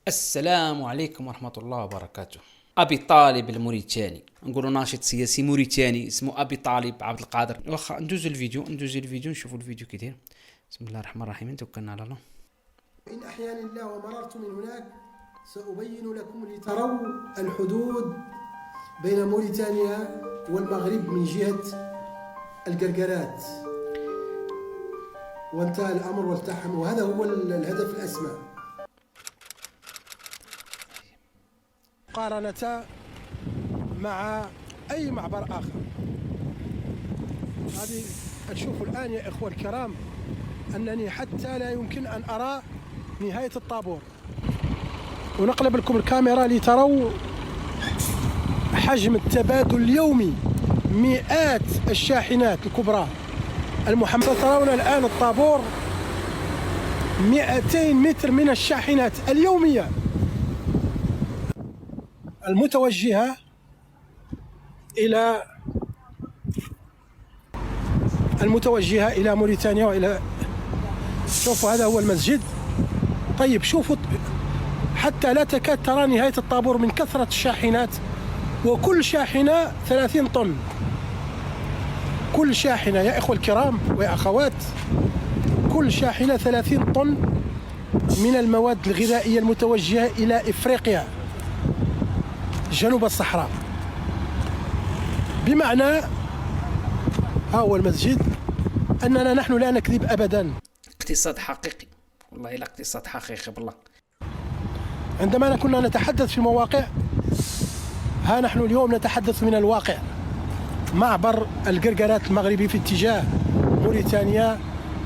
السلام عليكم ورحمة الله وبركاته. أبي طالب الموريتاني، نقولوا ناشط سياسي موريتاني اسمه أبي طالب عبد القادر. واخا ندوز الفيديو نشوفوا الفيديو كي داير. بسم الله الرحمن الرحيم. توكلنا على الله. إن أحيانا الله ومررت من هناك سأبين لكم لتروا الحدود بين موريتانيا والمغرب من جهة القرقرات، وانتهى الأمر والتحم، وهذا هو الهدف الأسمى. مقارنة مع أي معبر آخر. هذه تشوفوا الآن يا إخوة الكرام أنني حتى لا يمكن أن أرى نهاية الطابور. ونقلب لكم الكاميرا لتروا حجم التبادل اليومي، مئات الشاحنات الكبرى المحملة. ترون الآن الطابور 200 متر من الشاحنات اليومية المتوجهة إلى موريتانيا وإلى. شوفوا هذا هو المسجد. طيب شوفوا حتى لا تكاد ترى نهاية الطابور من كثرة الشاحنات، وكل شاحنة 30 طن. كل شاحنة يا إخوة الكرام ويا أخوات، كل شاحنة 30 طن من المواد الغذائية المتوجهة إلى إفريقيا جنوب الصحراء. بمعنى ها هو المسجد، أننا نحن لا نكذب أبدا. اقتصاد حقيقي، والله لا اقتصاد حقيقي بالله. عندما كنا نتحدث في مواقع، ها نحن اليوم نتحدث من الواقع. معبر القرقرات المغربي في اتجاه موريتانيا،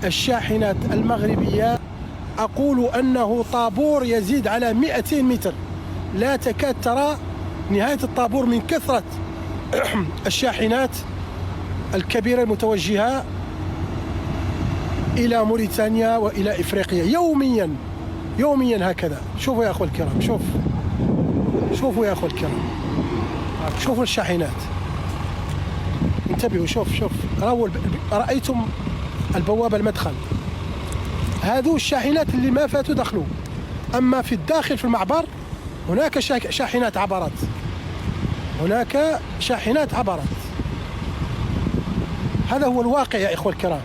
الشاحنات المغربية أقول أنه طابور يزيد على 200 متر، لا تكاد ترى نهاية الطابور من كثرة الشاحنات الكبيرة المتوجهة إلى موريتانيا وإلى إفريقيا يوميا هكذا. شوفوا يا أخوة الكرام، شوفوا يا أخوة الكرام، شوفوا الشاحنات، انتبهوا. شوف رأيتم البوابة المدخل، هذو الشاحنات اللي ما فاتوا دخلوا. أما في الداخل في المعبر هناك شاحنات عبرت. هذا هو الواقع يا إخوة الكرام،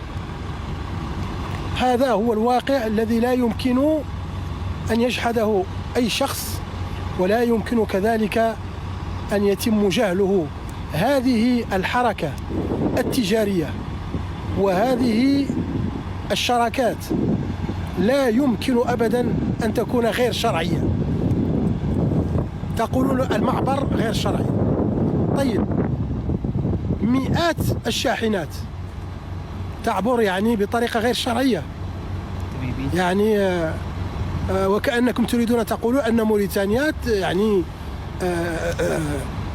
هذا هو الواقع الذي لا يمكن أن يجحده أي شخص، ولا يمكن كذلك أن يتم جهله. هذه الحركة التجارية وهذه الشراكات لا يمكن أبدا أن تكون غير شرعية. تقولون المعبر غير شرعي. طيب مئات الشاحنات تعبر يعني بطريقة غير شرعية، يعني وكأنكم تريدون تقولوا أن موريتانيا يعني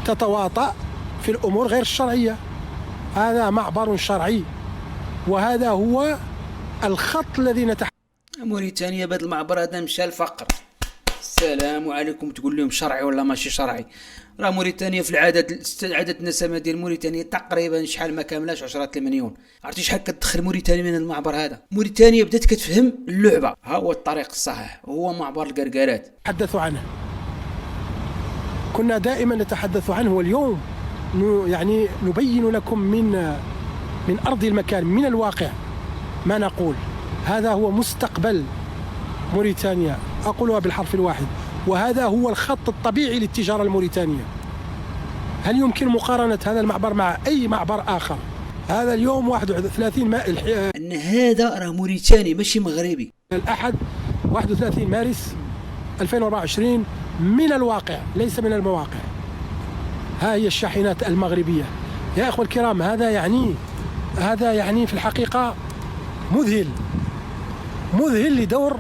تتواطأ في الأمور غير الشرعية. هذا معبر شرعي، وهذا هو الخط الذي موريتانيا بهذا المعبر هذا مشى الفقر. السلام عليكم. تقول لهم شرعي ولا ماشي شرعي؟ راه موريتانيا في عدد النسمة ديال موريتانيا تقريبا شحال ما كاملاش 10 المليون. عرفتي شحال كتدخل موريتانيا من المعبر هذا؟ موريتانيا بدات كتفهم اللعبة. ها هو الطريق الصحيح، هو معبر القرقرات. نتحدث عنه، كنا دائما نتحدث عنه، واليوم يعني نبين لكم من أرض المكان، من الواقع ما نقول. هذا هو مستقبل موريتانيا، أقولها بالحرف الواحد، وهذا هو الخط الطبيعي للتجارة الموريتانية. هل يمكن مقارنة هذا المعبر مع أي معبر آخر؟ هذا اليوم 31 أن هذا راه موريتاني ماشي مغربي. الأحد 31 مارس 2024 من الواقع ليس من المواقع. ها هي الشاحنات المغربية يا أخوة الكرام. هذا يعني في الحقيقة مذهل لدور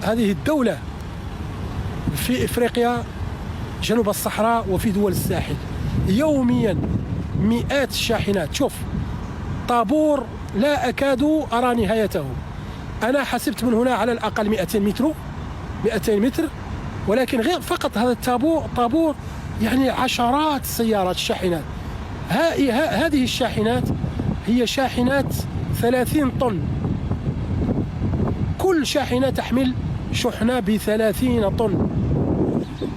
هذه الدولة في إفريقيا جنوب الصحراء وفي دول الساحل. يوميا مئات الشاحنات. شوف طابور لا أكاد أرى نهايته. أنا حسبت من هنا على الأقل 200 متر، ولكن غير فقط هذا الطابور يعني عشرات السيارات الشاحنات. هذه الشاحنات هي شاحنات 30 طن. كل شاحنة تحمل شحنة ب30 طن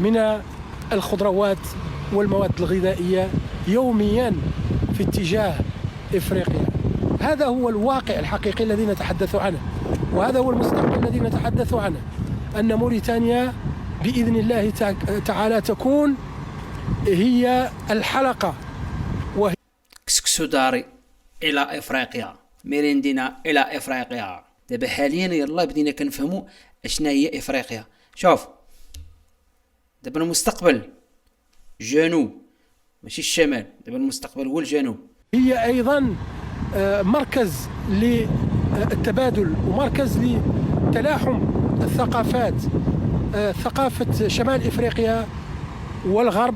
من الخضروات والمواد الغذائية يوميا في اتجاه إفريقيا. هذا هو الواقع الحقيقي الذي نتحدث عنه، وهذا هو المستقبل الذي نتحدث عنه، أن موريتانيا بإذن الله تعالى تكون هي الحلقة. كسكسو داري إلى إفريقيا، ميريندينا إلى إفريقيا. دابا حاليا يلا بدينا كنفهموا اشنا هي إفريقيا. شوف دابا المستقبل جنوب ماشي الشمال، دابا المستقبل هو الجنوب. هي أيضا مركز للتبادل ومركز لتلاحم الثقافات، ثقافة شمال إفريقيا والغرب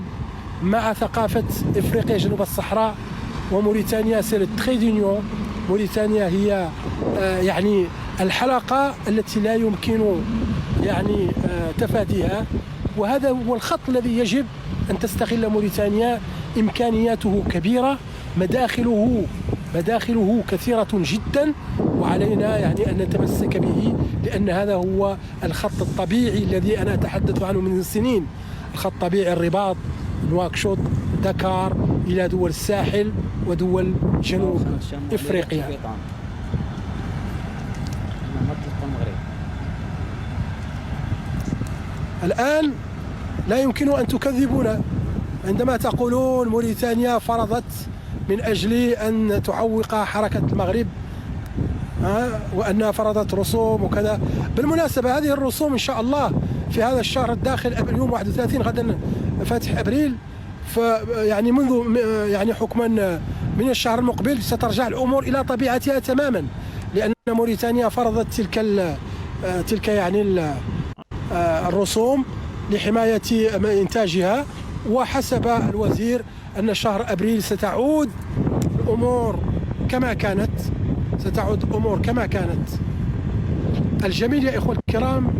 مع ثقافة إفريقيا جنوب الصحراء. وموريتانيا سي تري دونيون. موريتانيا هي يعني الحلقة التي لا يمكن يعني تفاديها، وهذا هو الخط الذي يجب أن تستغل موريتانيا. إمكانياته كبيرة، مداخله كثيرة جدا، وعلينا يعني أن نتمسك به، لأن هذا هو الخط الطبيعي الذي أنا أتحدث عنه من سنين. الخط الطبيعي الرباط نواكشوط دكار إلى دول الساحل ودول جنوب إفريقيا. الآن لا يمكن أن تكذبونا عندما تقولون موريتانيا فرضت من أجل أن تعوق حركة المغرب، وأنها فرضت رسوم وكذا. بالمناسبة هذه الرسوم إن شاء الله في هذا الشهر الداخل، اليوم 31 غدا فاتح أبريل، يعني منذ يعني حكما من الشهر المقبل سترجع الأمور إلى طبيعتها تماما، لأن موريتانيا فرضت تلك يعني الرسوم لحماية إنتاجها. وحسب الوزير أن شهر أبريل ستعود الأمور كما كانت. الجميل يا إخوة الكرام،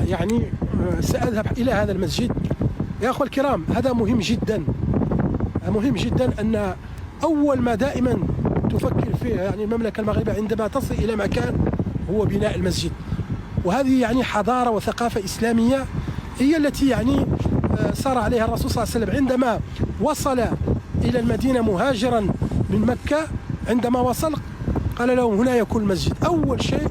يعني سأذهب إلى هذا المسجد. يا أخوة الكرام هذا مهم جدا أن أول ما دائما تفكر فيه يعني المملكة المغربية عندما تصل إلى مكان هو بناء المسجد. وهذه يعني حضارة وثقافة إسلامية هي التي يعني سار عليها الرسول صلى الله عليه وسلم عندما وصل إلى المدينة مهاجرا من مكة. عندما وصل قال له هنا يكون المسجد، أول شيء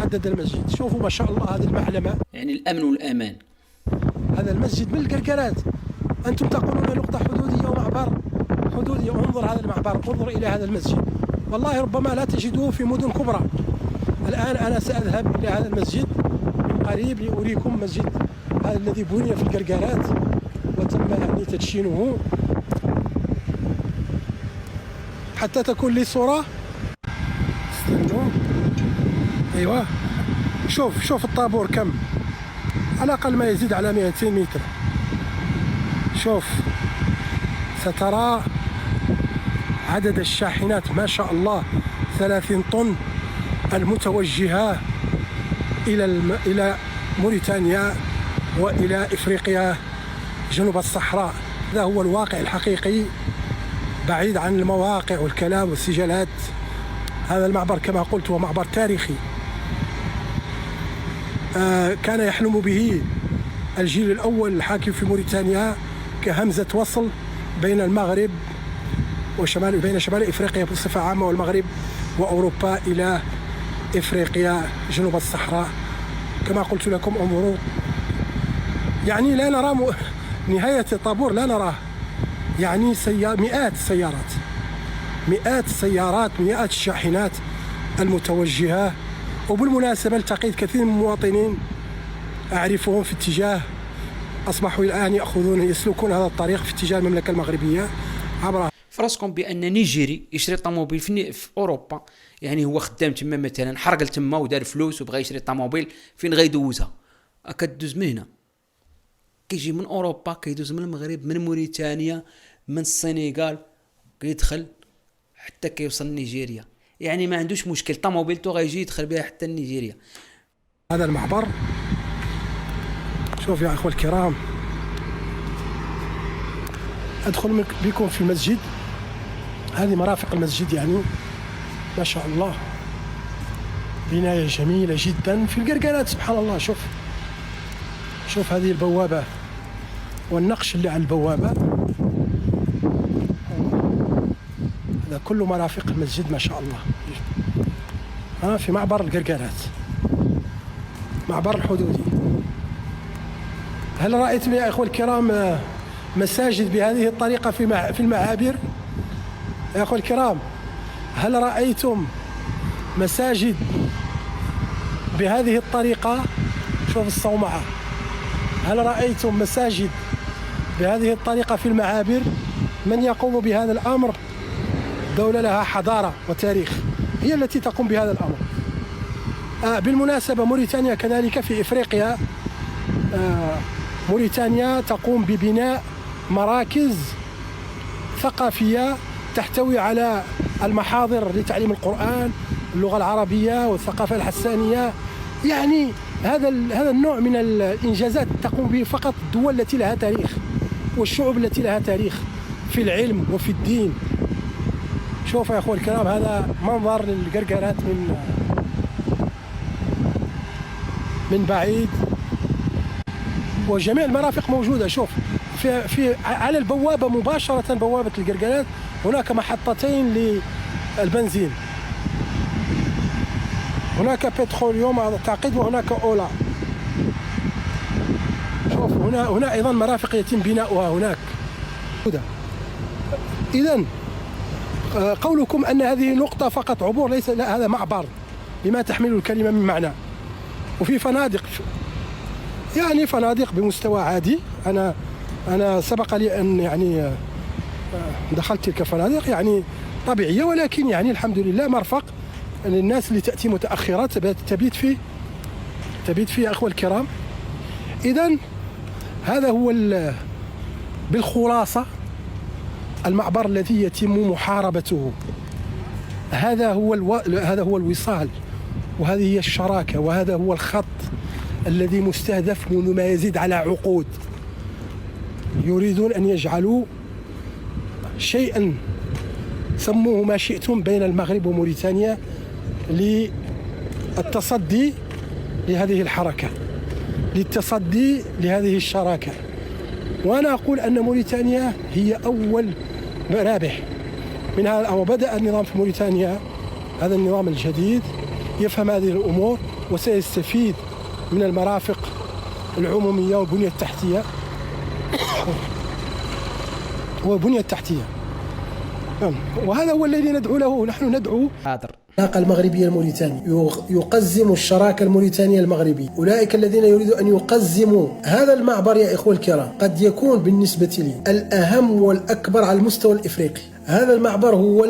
حدد المسجد. شوفوا ما شاء الله هذه المعلمة، يعني الأمن والأمان. هذا المسجد من القرقرات. أنتم تقولون نقطة حدودية ومعبر حدودية، انظر هذا المعبر، انظر إلى هذا المسجد. والله ربما لا تجدوه في مدن كبرى. الآن أنا سأذهب إلى هذا المسجد من قريب لأريكم مسجد هذا الذي بني في القرقرات وتم يعني تدشينه حتى تكون لي صورة. استنوا، أيوة، شوف الطابور كم، على الأقل ما يزيد على 200 متر. شوف سترى عدد الشاحنات ما شاء الله 30 طن المتوجهة إلى موريتانيا وإلى إفريقيا جنوب الصحراء. هذا هو الواقع الحقيقي بعيد عن المواقع والكلام والسجالات. هذا المعبر كما قلت هو معبر تاريخي، كان يحلم به الجيل الأول الحاكم في موريتانيا كهمزة وصل بين المغرب بين شمال إفريقيا بصفة عامة والمغرب وأوروبا إلى إفريقيا جنوب الصحراء. كما قلت لكم انظروا، يعني لا نرى نهاية الطابور، لا نراه، يعني مئات السيارات مئات الشاحنات المتوجهة. وبالمناسبة التقيت كثير من المواطنين أعرفهم في اتجاه، أصبحوا الآن يسلكون هذا الطريق في اتجاه المملكة المغربية عبر. فراسكم بأن نيجيري يشري طوموبيل في أوروبا، يعني هو خدام تما مثلا، حرق تما ودار فلوس وبغى يشري طوموبيل، فين غيدوزها؟ كدوز من هنا، كيجي من أوروبا، كيدوز من المغرب، من موريتانيا، من السنغال، كيدخل حتى كيوصل نيجيريا. يعني ما عندوش مشكل، طوموبيلته غيجي يدخل بها حتى نيجيريا. هذا المعبر، شوف يا أخوة الكرام، أدخل بكم في المسجد. هذه مرافق المسجد، يعني ما شاء الله بناية جميلة جدا في القرقرات. سبحان الله، شوف هذه البوابة والنقش اللي على البوابة، هذا كله مرافق المسجد ما شاء الله. في معبر القرقرات، معبر الحدودي. هل رأيتم يا إخوة الكرام مساجد بهذه الطريقة في المعابر؟ يا أخوة الكرام، هل رأيتم مساجد بهذه الطريقة؟ شوف الصومعة. هل رأيتم مساجد بهذه الطريقة في المعابر؟ من يقوم بهذا الأمر؟ دولة لها حضارة وتاريخ هي التي تقوم بهذا الأمر. بالمناسبة موريتانيا كذلك في إفريقيا، موريتانيا تقوم ببناء مراكز ثقافية تحتوي على المحاضر لتعليم القرآن، اللغة العربية والثقافة الحسانية. يعني هذا النوع من الإنجازات تقوم به فقط الدول التي لها تاريخ والشعوب التي لها تاريخ في العلم وفي الدين. شوف يا أخوة الكرام، هذا منظر للقرقرات من بعيد، وجميع المرافق موجودة. شوف في على البوابة مباشرة، بوابة القرقرات، هناك محطتين للبنزين، هناك بتروليوم أعتقد وهناك أولا. شوف هنا أيضا مرافق يتم بناؤها هناك. إذن قولكم أن هذه نقطة فقط عبور، ليس، لا، هذا معبر بما تحمل الكلمة من معنى. وفي فنادق، يعني فنادق بمستوى عادي. أنا سبق لي أن يعني دخلت تلك الفنادق يعني طبيعية، ولكن يعني الحمد لله مرفق للناس اللي تأتي متأخرة تبيت فيه يا أخوة الكرام. إذن هذا هو بالخلاصة المعبر الذي يتم محاربته. هذا هو الوصال، وهذه هي الشراكة، وهذا هو الخط الذي مستهدف منذ ما يزيد على عقود. يريدون أن يجعلوا شيئا سموه ما شئتم بين المغرب وموريتانيا للتصدي لهذه الحركة، للتصدي لهذه الشراكة. وأنا أقول أن موريتانيا هي أول رابح من هذا الأمر. بدأ النظام في موريتانيا، هذا النظام الجديد، يفهم هذه الأمور وسيستفيد من المرافق العمومية والبنية التحتية. وهذا هو الذي ندعو له. نحن ندعو العلاقة المغربية الموريتانية، يقزم الشراكة الموريتانية المغربية. أولئك الذين يريدوا أن يقزموا هذا المعبر يا إخوة الكرام قد يكون بالنسبة لي الأهم والأكبر على المستوى الإفريقي. هذا المعبر هو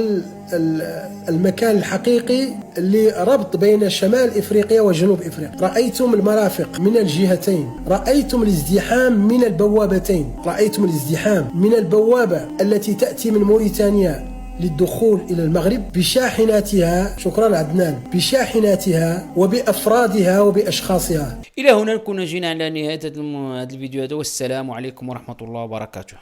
المكان الحقيقي لربط بين شمال إفريقيا وجنوب إفريقيا. رأيتم المرافق من الجهتين، رأيتم الازدحام من البوابتين، رأيتم الازدحام من البوابة التي تأتي من موريتانيا للدخول إلى المغرب بشاحناتها، شكرا عدنان، بشاحناتها وبأفرادها وبأشخاصها. إلى هنا نكون جينا على نهاية هذا الفيديو هذا، والسلام عليكم ورحمة الله وبركاته.